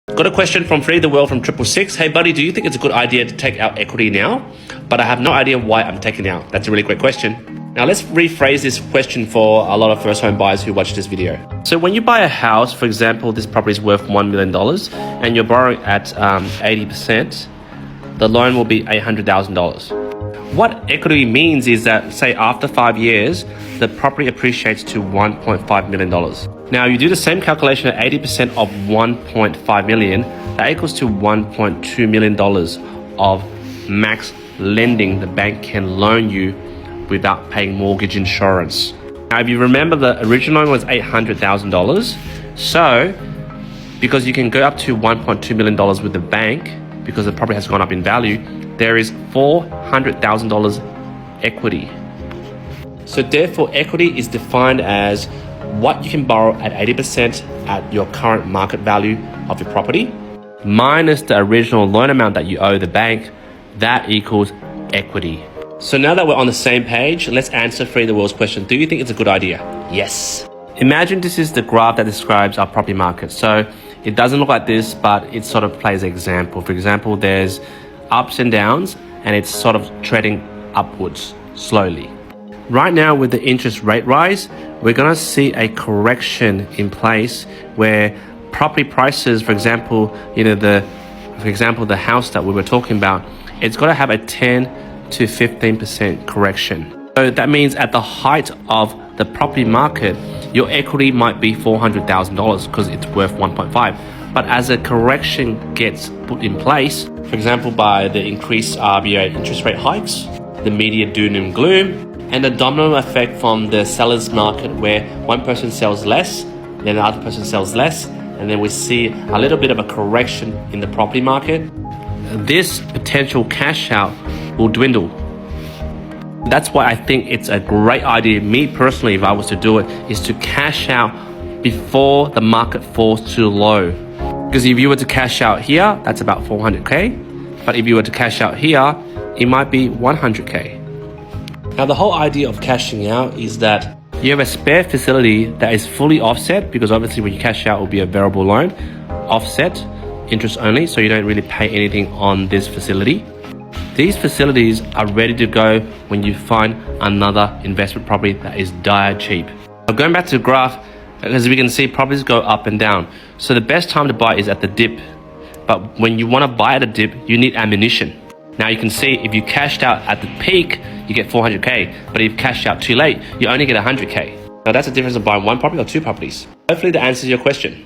Got a question from Free the World from 666. Hey buddy, do you think it's a good idea to take out equity now? But I have no idea why I'm taking it out. That's a really great question. Now let's rephrase this question for a lot of first home buyers who watch this video. So when you buy a house, for example, this property is worth $1 million and you're borrowing at 80%, the loan will be $800,000. What equity means is that, say, after 5 years, the property appreciates to $1.5 million. Now, you do the same calculation at 80% of 1.5 million, that equals to $1.2 million of max lending the bank can loan you without paying mortgage insurance. Now, if you remember, the original loan was $800,000. So, because you can go up to $1.2 million with the bank, because the property has gone up in value, there is $400,000 equity. So therefore, equity is defined as what you can borrow at 80% at your current market value of your property, minus the original loan amount that you owe the bank. That equals equity. So now that we're on the same page, let's answer Free the World's question. Do you think it's a good idea? Yes. Imagine this is the graph that describes our property market. So it doesn't look like this, but it sort of plays an example. For example, there's ups and downs, and it's sort of trending upwards slowly. Right now, with the interest rate rise, we're going to see a correction in place where property prices, for example, the house that we were talking about, it's got to have a 10 to 15% correction. So that means at the height of the property market, your equity might be $400,000 because it's worth 1.5. But as a correction gets put in place, for example, by the increased RBA interest rate hikes, the media doom and gloom, and the domino effect from the seller's market where one person sells less, then the other person sells less, and then we see a little bit of a correction in the property market, this potential cash out will dwindle. That's why I think it's a great idea, me personally, if I was to do it, is to cash out before the market falls too low. Because if you were to cash out here, that's about 400K. But if you were to cash out here, it might be 100K. Now, the whole idea of cashing out is that you have a spare facility that is fully offset, because obviously when you cash out, it will be a variable loan, offset, interest only, so you don't really pay anything on this facility. These facilities are ready to go when you find another investment property that is dire cheap. Now, going back to the graph, as we can see, properties go up and down. So the best time to buy is at the dip. But when you want to buy at a dip, you need ammunition. Now you can see if you cashed out at the peak, you get 400K. But if you cashed out too late, you only get 100K. Now that's the difference of buying one property or two properties. Hopefully that answers your question.